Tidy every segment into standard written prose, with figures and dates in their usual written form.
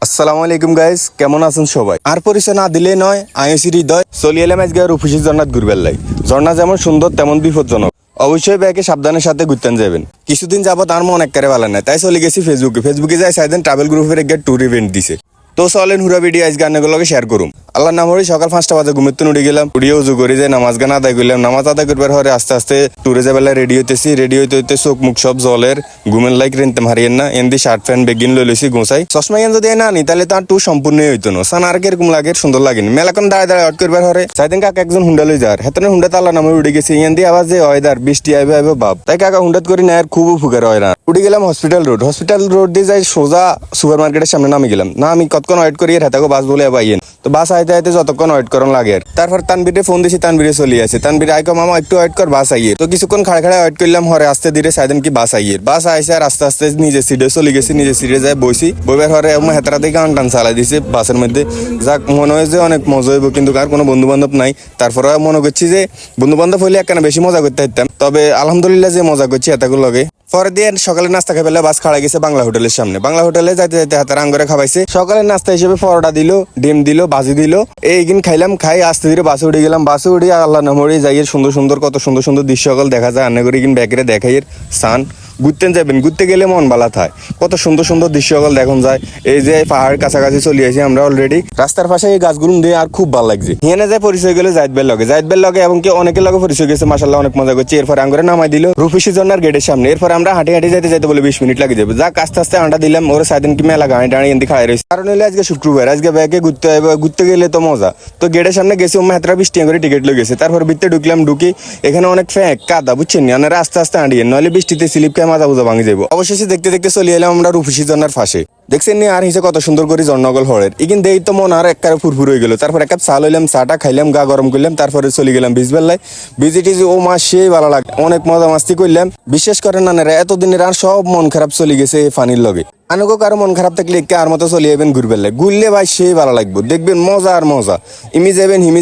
আসসালামু আলাইকুম গাইস, কেমন আছেন সবাই? আর পরিচয় না দিলে নয়, আইএসি হৃদয় চলি এলাম আজকে রূপসী ঝর্ণাত ঘুরবার লাই। ঝর্ণা যেমন সুন্দর তেমন বিপজ্জনক, অবশ্যই ব্যাগে সাবধানের সাথে ঘুরতেন যাবেন। কিছুদিন যাবত আর মন একেবারে ভালো নাই, তাই চলে গেছি ফেসবুকে যাই সাইদেন ট্রাভেল গ্রুপের একটা ট্যুর ইভেন্ট দিছে। তো চলেন হুরা ভিডিও আজ গানগুলোকে শেয়ার করুম। আল্লাহর নাম হরি সকাল 5টা বাজে ঘুমের উঠে গেলাম, উড়িয়ে উজু করে যাই নামাজ গান আদায় করলাম। নামাজ আদায় করবার হরে আস্তে আস্তে ট্যুরে যাবেলা রেডি হইতে চোখ মুখ সব জলের ঘুমের লাইক রেনতে হারিয়েন না। এনদি শার্ট প্যান্ট বেগিন লই লইছি গোসাই চশমা গেন যদি না নি তাহলে তার ট্যুর সম্পূর্ণই হইতো না। সান আর কিরকম লাগে সুন্দর লাগেনি। মেলাখন দাঁড়ায় আউট করবার হরে সাইদিন কাকা একজন হুন্ডা লই যার হেতনে হুন্ডা আল্লাহ নামে উঠে গেছি। এনদি আওয়াজ যে ওয়েদার বৃষ্টি আইবে বাপ, তাই কাকা হুন্ডাত করি না আর খুব ফুকের হয় না। উঠে গেলাম হসপিটাল রোড দিয়ে যাই সোজা সুপার মার্কেটের সামনে নামে গেলাম। না আমি কতক্ষণ ওয়েট করি হেতাকে বাস বলে বাইয়েন তো বাস আইতে আইতে যতক্ষণ ওয়েট করন লাগে। তারপর তানবিরে ফোন দিছি, তানবিরে চলে আসে। তানবিরে আইকো মামা একটু ওয়েট কর বাস আইয়ে। তো কিছুক্ষণ খাড়া ওয়েট করলাম, হরে আস্তে ধীরে সাইদেন কি বাস আইয়ে। বাস আইসে আর আস্তে আস্তে নিজের সিটে চলে গেছি। নিজের সিটে যাই বইছি, বইবার হরে হেতারা থেকে টান চালাই দিছে বাসের মধ্যে। যাক মনে হয় যে অনেক মজা হইব, কিন্তু আর কোনো বন্ধু বান্ধব নাই। তারপরে মনে করছি যে বন্ধু বান্ধব হইলে একখানা বেশি মজা করতে পারতাম। তবে আলহামদুলিল্লাহ যে মজা করছি এতগুলো লগে। পরে দিয়ে সকালে নাস্তা খাইলে বাস খাড়া গেছে বাংলা হোটেলের সামনে। বাংলা হোটেলে যাইতে যাইতে হাতের আঙ্গরে খাওয়াইছে। সকালের নাস্তা হিসেবে পরোটা দিল, ডিম দিল, ভাজি দিল। এইদিন খাইলাম, খাই আস্তে ধীরে বাসে উঠে গেলাম। বাসে উঠে আল্লাহ নামরে যাই সুন্দর কত সুন্দর দৃশ্য সকল দেখা যায়। আন্না করে ব্যাগরে দেখাই সান ঘুরতে যাবেন। ঘুরতে গেলে মন ভালো থাকে, কত সুন্দর দৃশ্য সকল দেখুন যায়। এই যে পাহাড়ের কাছাকাছি চলে আসি আমরা অলরেডি। রাস্তার পাশে এই গাছগুলো দিয়ে আর খুব ভালো লাগছে। হিয়ানে যায় পরিচয় গেলে জাইদবের লগে এবং কি অনেকের লগে পরিচয় গেছে। মাশাআল্লাহ অনেক মজা করছে। এরপর আঙ্গরে নামাই দিল রূপসী ঝর্ণার গেটের সামনে। এরপর আমরা হাঁটি যাইতে বলে 20 মিনিট লাগে যাবে। যাক আস্তে আস্তে আন্ডা দিলাম। ওরা সাইদিন কি মেলা গাড়ি টাড়ি এদিকে খাই রয়েছে। কারণ হলে আজকে শুক্রবার, আজকে ব্যাগে ঘুরতে হবে। ঘুরতে গেলে তো মজা। তো গেটের সামনে গেছি, হেতরা 20 টাকা করে টিকিট লয়ে গেছে। তারপর ভিতরে ঢুকি এখানে অনেক ফ্যাঁক কাদা বুঝছেন, আপনারা আস্তে আস্তে আঁড়িয়ে নইলে বৃষ্টিতে স্লিপ খেয়ে মাজা বুঝা ভাঙে যাবো। অবশেষে দেখতে চলে এলাম আমরা রূপসী ঝর্ণার ফাঁসে। দেখছেন নি আর হিসেবে কত সুন্দর করে ঝর্ণাগল হরের ইগিন দেই তো মন আর একবারে ফুরফুর হয়ে গেল। তারপর এক কাপ চা লইলাম, চাটা খাইলাম, গা গরম করলাম। তারপরে চলে গেলাম বিজবেলায়। ভিজিটিজ ও মাস সেই ভালো লাগে, অনেক মজা মাস্তি করলাম। বিশেষ করে নানেরা এতদিনের আর সব মন খারাপ চলে গেছে এই ফানির লগে। আনুকো কারো মন খারাপ থাকলে আর মতো চলে যাবেন ঘুরবেন। ঘুরলে ভাই সেই ভালো লাগবে, দেখবেন মজা আর মজা। হিমি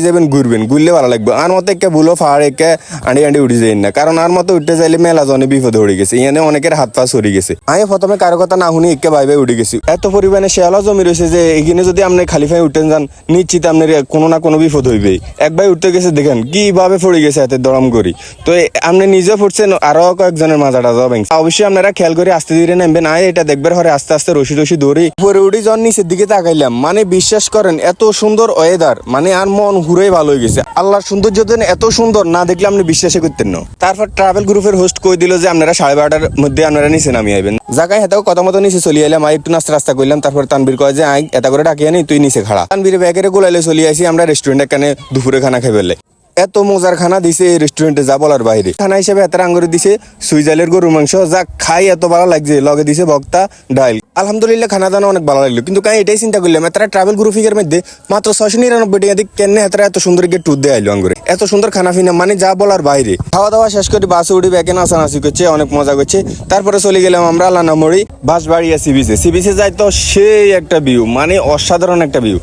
যাবেন ঘুরবেন, ঘুরলে ভালো লাগবে। আর মতো একে ভুলো পাহাড় একে আঁড়ি উঠে যাই না, কারণ আর মতো উঠতে চাইলে মেলা জনে বিপদ হয়ে গেছে। এখানে অনেকের হাত পা সরে গেছে। আমি প্রথমে কারো কথা না শুনি একে ভাই উঠে গেছি। এত পরিমাণে শেয়ালা জমি রয়েছে যে এখানে যদি আপনি খালি ফাই উঠতে যান নিশ্চিত আপনার কোনো না কোনো বিপদ হইবে। এক ভাই উঠতে গেছে, দেখেন কিভাবে পড়ে গেছে হাতে দরম করি। তো আপনি নিজেও ফুটছেন, আরো কয়েকজনের মাজাটা যাবেন। অবশ্যই আপনারা খেয়াল করে আস্তে ধীরে নামবেন। এটা দেখবার হরে আস্তে আস্তে রশি ধরি উপরে উঠি জন নিচের দিকে তাকাইলাম। মানে বিশ্বাস করেন এত সুন্দর ওয়েদার, মানে আর মন ঘুরেই ভালো হয়ে গেছে। আল্লাহর সৌন্দর্য এত সুন্দর না দেখলে আপনি বিশ্বাসই করতেন না। তারপর ট্রাভেল গ্রুপের হোস্ট কই দিল যে আপনারা 12:30টার মধ্যে আপনারা নিচে নামিয়ে আইবেন। জায়গায় হেতাও কথা মতো নিচে চলে এলাম। একটু নাস্তা করলাম। তারপর তানবীর কয় যে এটা করে ডাকিয়ে নি, তুই নিচে খাড়া। তানবীর ব্যাগের গোলাইলে চলে আসি আমরা রেস্টুরেন্টে। এখানে দুপুরে খানা খাই ফেললে এত মজার খানা দিছে এই রেস্টুরেন্টে যা বলার বাইরে। খানা হিসেবে এত আঙ্গুরে দিছে সুইজালের গরুর মাংস, যা খাই এত ভালো লাগছে। লগে দিছে ভক্তা ডাইল। আলহামদুলিল্লাহ খানা দানা অনেক ভালো লাগলো। কিন্তু এটাই চিন্তা করলাম এতটা ট্রাভেল গ্রুপের মধ্যে মাত্র 699 টাকা দিয়ে কেন এত সুন্দর গিয়ে ট্যুর দিয়ে আইলো আঙ্গুরে। এত সুন্দর খানা ফিনা মানে যা বলার বাইরে। খাওয়া দাওয়া শেষ করে বাসে উঠে ব্যাগে নাচানাচি করছে, অনেক মজা করছে। তারপরে চলে গেলাম আমরা লানামড়ি বাঁশবাড়িয়া সিবিসে যাই। তো সেই একটা ভিউ, মানে অসাধারণ একটা ভিউ,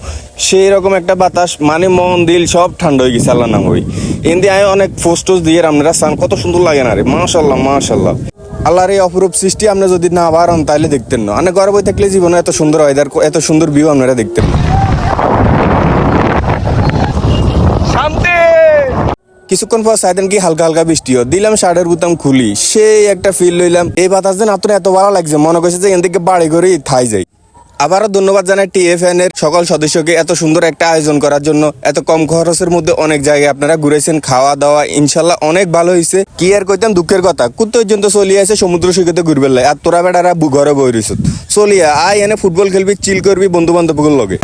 সেই রকম একটা বাতাস, মানে মন দিল সব ঠান্ডা হয়ে গেছে। আল্লাহ নামড়ি এনদি আয় অনেক ফোস্টোস দিয়ে আপনারা সান কত সুন্দর লাগে না রে। মাশাআল্লাহ আল্লাহর এই অপরূপ সৃষ্টি আপনি যদি না পারেন তাহলে দেখতেন না। মানে ঘরে বই থাকলে জীবনে এত সুন্দর ওয়েদার, এত সুন্দর ভিউ আপনারা দেখতেন না। কিছুক্ষণ পর সাইদেন কি হালকা বৃষ্টিও দিলাম, শার্টের বুতাম খুলি, সেই একটা ফিল লইলাম। এই বাতাস যেন আপনার এত ভালো লাগছে, মনে করছে যে এখান থেকে বাড়ি করে থাই যাই। আবারও ধন্যবাদ জানাই TFN এর সকল সদস্যকে এত সুন্দর একটা আয়োজন করার জন্য। এত কম খরচের মধ্যে অনেক জায়গায় আপনারা ঘুরেছেন, খাওয়া দাওয়া ইনশাল্লাহ অনেক ভালো হয়েছে। কি আর কইতাম দুঃখের কথা, কুত্ত পর্যন্ত চলিয়ে আছে সমুদ্র সৈকতে ঘুরবে লাই। আর তোরা বেটারা ঘরে বই রইছ চলিয়া আয় এনে ফুটবল খেলবি, চিল করবি বন্ধু বান্ধবগুলোর লগে।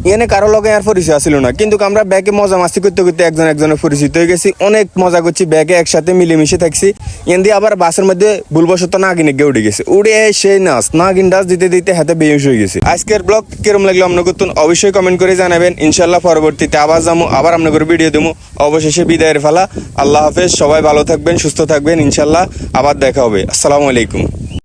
এখানে কারো লগে আর পরিচয় আসছিল না, কিন্তু আমরা ব্যাগে মজা মাস্তি করতে একজনের পরিচিত হয়ে গেছি। অনেক মজা করছি ব্যাগে, একসাথে মিলেমিশে থাকছি। এমনি আবার বাসের মধ্যে ভুলবশত নাগিনে গিয়ে উঠে গেছে। উড়ে সেই নাগিন ডাস দিতে হাতে বেহুশ হয়ে গেছে। আজকের ব্লগ কিরম লাগলো আপনার করতেন অবশ্যই কমেন্ট করে জানাবেন। ইনশাল্লাহ পরবর্তীতে আবার যাবো, আবার আপনাদের ভিডিও দেবো। অবশেষে বিদায়ের ফালা। আল্লাহ হাফেজ, সবাই ভালো থাকবেন, সুস্থ থাকবেন। ইনশাল্লাহ আবার দেখা হবে। আসসালামু আলাইকুম।